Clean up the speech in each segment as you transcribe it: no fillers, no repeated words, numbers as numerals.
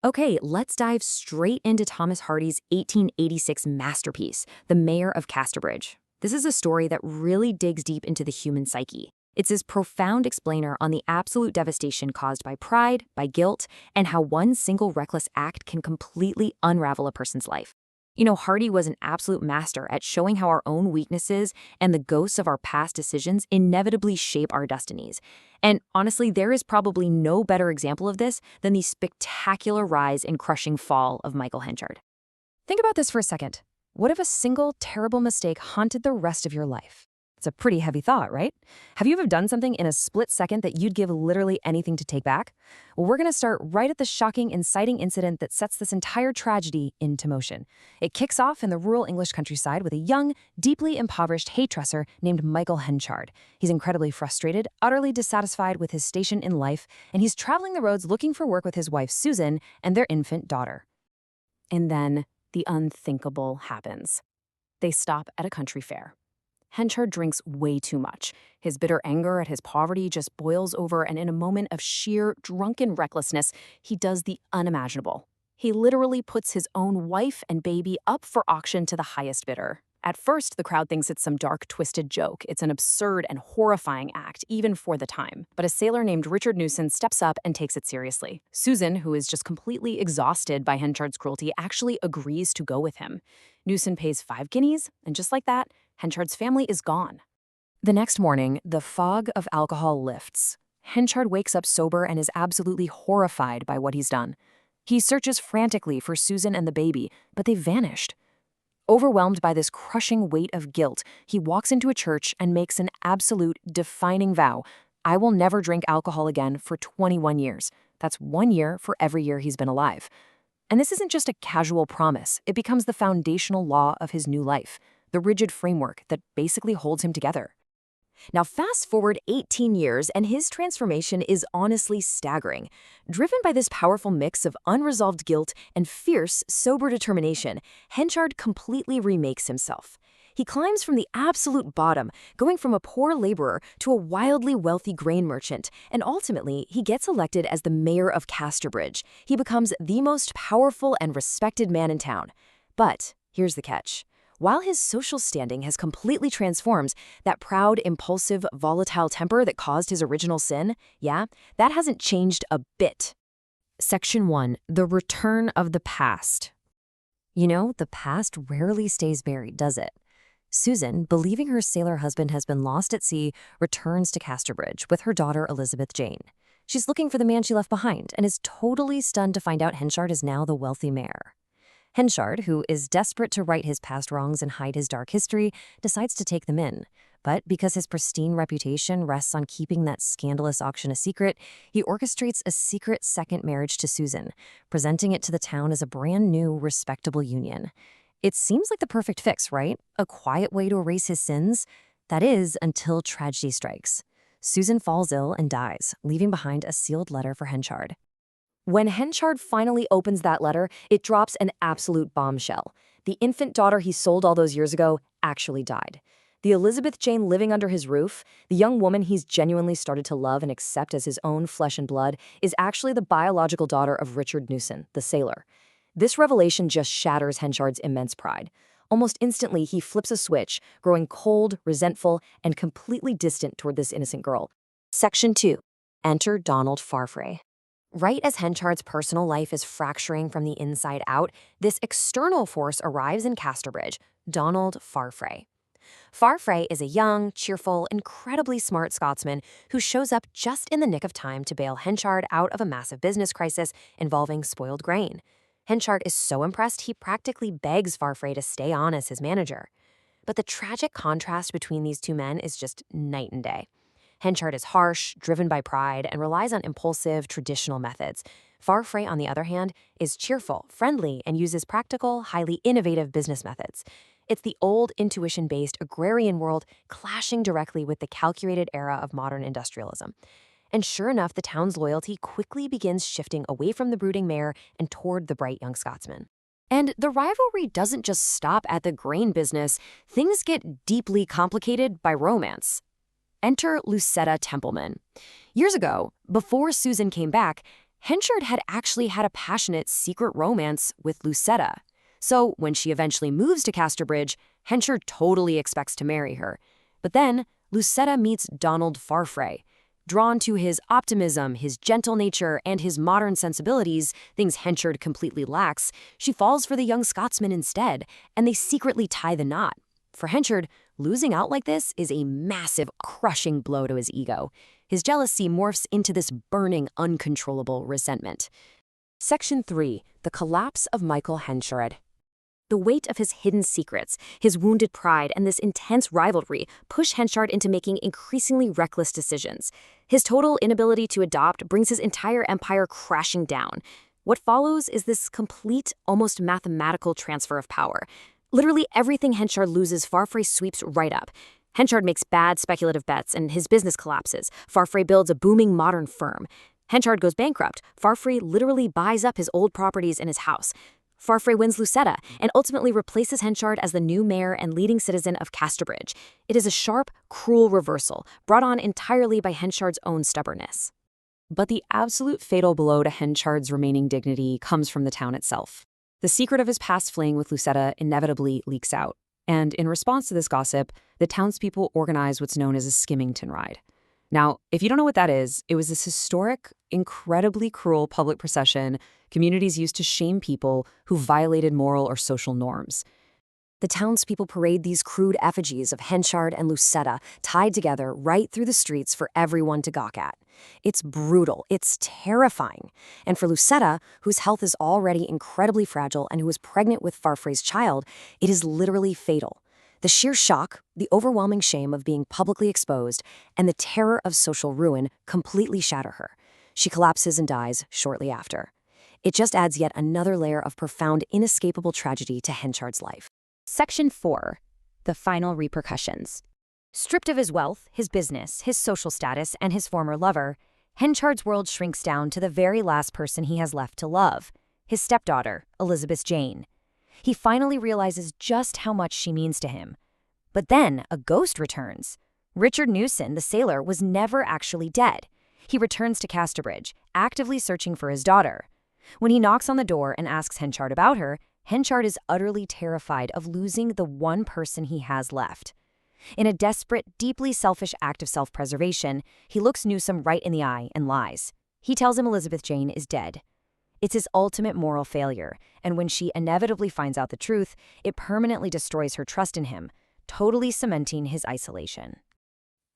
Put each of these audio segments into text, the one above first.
Okay, let's dive straight into Thomas Hardy's 1886 masterpiece, The Mayor of Casterbridge. This is a story that really digs deep into the human psyche. It's his profound explainer on the absolute devastation caused by pride, by guilt, and how one single reckless act can completely unravel a person's life. Hardy was an absolute master at showing how our own weaknesses and the ghosts of our past decisions inevitably shape our destinies. And honestly, there is probably no better example of this than the spectacular rise and crushing fall of Michael Henchard. Think about this for a second. What if a single terrible mistake haunted the rest of your life? It's a pretty heavy thought, right? Have you ever done something in a split second that you'd give literally anything to take back? Well, we're going to start right at the shocking, inciting incident that sets this entire tragedy into motion. It kicks off in the rural English countryside with a young, deeply impoverished hay-trusser named Michael Henchard. He's incredibly frustrated, utterly dissatisfied with his station in life, and he's traveling the roads looking for work with his wife Susan and their infant daughter. And then the unthinkable happens. They stop at a country fair. Henchard drinks way too much. His bitter anger at his poverty just boils over, and in a moment of sheer drunken recklessness, he does the unimaginable. He literally puts his own wife and baby up for auction to the highest bidder. At first, the crowd thinks it's some dark, twisted joke. It's an absurd and horrifying act, even for the time. But a sailor named Richard Newson steps up and takes it seriously. Susan, who is just completely exhausted by Henchard's cruelty, actually agrees to go with him. Newson pays 5 guineas, and just like that, Henchard's family is gone. The next morning, the fog of alcohol lifts. Henchard wakes up sober and is absolutely horrified by what he's done. He searches frantically for Susan and the baby, but they've vanished. Overwhelmed by this crushing weight of guilt, he walks into a church and makes an absolute defining vow. I will never drink alcohol again for 21 years. That's 1 year for every year he's been alive. And this isn't just a casual promise. It becomes the foundational law of his new life, the rigid framework that basically holds him together. Now fast forward 18 years and his transformation is honestly staggering. Driven by this powerful mix of unresolved guilt and fierce, sober determination, Henchard completely remakes himself. He climbs from the absolute bottom, going from a poor laborer to a wildly wealthy grain merchant, and ultimately he gets elected as the mayor of Casterbridge. He becomes the most powerful and respected man in town. But here's the catch. While his social standing has completely transformed, that proud, impulsive, volatile temper that caused his original sin, that hasn't changed a bit. Section 1. The Return of the Past. The past rarely stays buried, does it? Susan, believing her sailor husband has been lost at sea, returns to Casterbridge with her daughter Elizabeth Jane. She's looking for the man she left behind and is totally stunned to find out Henchard is now the wealthy mayor. Henchard, who is desperate to right his past wrongs and hide his dark history, decides to take them in. But because his pristine reputation rests on keeping that scandalous auction a secret, he orchestrates a secret second marriage to Susan, presenting it to the town as a brand new, respectable union. It seems like the perfect fix, right? A quiet way to erase his sins? That is, until tragedy strikes. Susan falls ill and dies, leaving behind a sealed letter for Henchard. When Henchard finally opens that letter, it drops an absolute bombshell. The infant daughter he sold all those years ago actually died. The Elizabeth Jane living under his roof, the young woman he's genuinely started to love and accept as his own flesh and blood, is actually the biological daughter of Richard Newson, the sailor. This revelation just shatters Henchard's immense pride. Almost instantly, he flips a switch, growing cold, resentful, and completely distant toward this innocent girl. Section 2. Enter Donald Farfrae. Right as Henchard's personal life is fracturing from the inside out, this external force arrives in Casterbridge, Donald Farfrae. Farfrae is a young, cheerful, incredibly smart Scotsman who shows up just in the nick of time to bail Henchard out of a massive business crisis involving spoiled grain. Henchard is so impressed he practically begs Farfrae to stay on as his manager. But the tragic contrast between these two men is just night and day. Henchard is harsh, driven by pride, and relies on impulsive, traditional methods. Farfrae, on the other hand, is cheerful, friendly, and uses practical, highly innovative business methods. It's the old, intuition-based agrarian world clashing directly with the calculated era of modern industrialism. And sure enough, the town's loyalty quickly begins shifting away from the brooding mayor and toward the bright young Scotsman. And the rivalry doesn't just stop at the grain business. Things get deeply complicated by romance. Enter Lucetta Templeman. Years ago, before Susan came back, Henchard had actually had a passionate secret romance with Lucetta. So when she eventually moves to Casterbridge, Henchard totally expects to marry her. But then Lucetta meets Donald Farfrae. Drawn to his optimism, his gentle nature, and his modern sensibilities, things Henchard completely lacks, she falls for the young Scotsman instead, and they secretly tie the knot. For Henchard, losing out like this is a massive, crushing blow to his ego. His jealousy morphs into this burning, uncontrollable resentment. Section 3. The Collapse of Michael Henchard. The weight of his hidden secrets, his wounded pride, and this intense rivalry push Henchard into making increasingly reckless decisions. His total inability to adopt brings his entire empire crashing down. What follows is this complete, almost mathematical transfer of power. Literally everything Henchard loses, Farfrae sweeps right up. Henchard makes bad speculative bets and his business collapses. Farfrae builds a booming modern firm. Henchard goes bankrupt. Farfrae literally buys up his old properties and his house. Farfrae wins Lucetta and ultimately replaces Henchard as the new mayor and leading citizen of Casterbridge. It is a sharp, cruel reversal, brought on entirely by Henchard's own stubbornness. But the absolute fatal blow to Henchard's remaining dignity comes from the town itself. The secret of his past fling with Lucetta inevitably leaks out, and in response to this gossip, the townspeople organize what's known as a skimmington ride. Now, if you don't know what that is, it was this historic, incredibly cruel public procession communities used to shame people who violated moral or social norms. The townspeople parade these crude effigies of Henchard and Lucetta tied together right through the streets for everyone to gawk at. It's brutal, it's terrifying. And for Lucetta, whose health is already incredibly fragile and who is pregnant with Farfrae's child, it is literally fatal. The sheer shock, the overwhelming shame of being publicly exposed, and the terror of social ruin completely shatter her. She collapses and dies shortly after. It just adds yet another layer of profound, inescapable tragedy to Henchard's life. Section 4. The Final Repercussions. Stripped of his wealth, his business, his social status, and his former lover, Henchard's world shrinks down to the very last person he has left to love, his stepdaughter, Elizabeth Jane. He finally realizes just how much she means to him. But then a ghost returns. Richard Newson, the sailor, was never actually dead. He returns to Casterbridge, actively searching for his daughter. When he knocks on the door and asks Henchard about her, Henchard is utterly terrified of losing the one person he has left. In a desperate, deeply selfish act of self-preservation, he looks Newsom right in the eye and lies. He tells him Elizabeth Jane is dead. It's his ultimate moral failure, and when she inevitably finds out the truth, it permanently destroys her trust in him, totally cementing his isolation.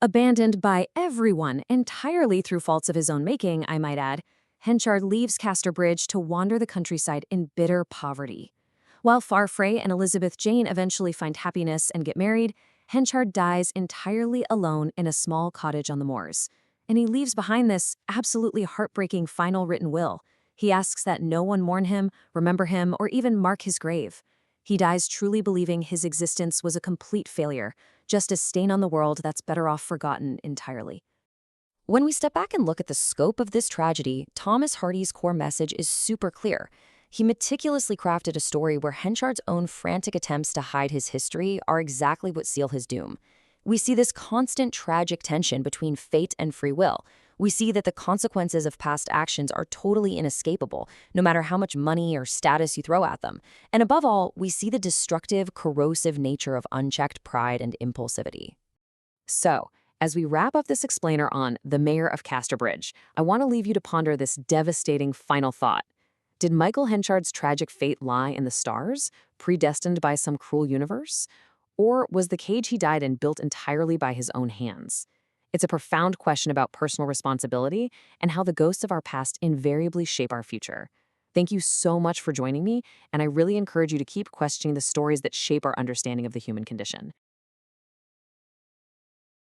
Abandoned by everyone, entirely through faults of his own making, I might add, Henchard leaves Casterbridge to wander the countryside in bitter poverty. While Farfrae and Elizabeth Jane eventually find happiness and get married, Henchard dies entirely alone in a small cottage on the moors. And he leaves behind this absolutely heartbreaking final written will. He asks that no one mourn him, remember him, or even mark his grave. He dies truly believing his existence was a complete failure, just a stain on the world that's better off forgotten entirely. When we step back and look at the scope of this tragedy, Thomas Hardy's core message is super clear. He meticulously crafted a story where Henchard's own frantic attempts to hide his history are exactly what seal his doom. We see this constant tragic tension between fate and free will. We see that the consequences of past actions are totally inescapable, no matter how much money or status you throw at them. And above all, we see the destructive, corrosive nature of unchecked pride and impulsivity. So, as we wrap up this explainer on the Mayor of Casterbridge, I want to leave you to ponder this devastating final thought. Did Michael Henchard's tragic fate lie in the stars, predestined by some cruel universe? Or was the cage he died in built entirely by his own hands? It's a profound question about personal responsibility and how the ghosts of our past invariably shape our future. Thank you so much for joining me, and I really encourage you to keep questioning the stories that shape our understanding of the human condition.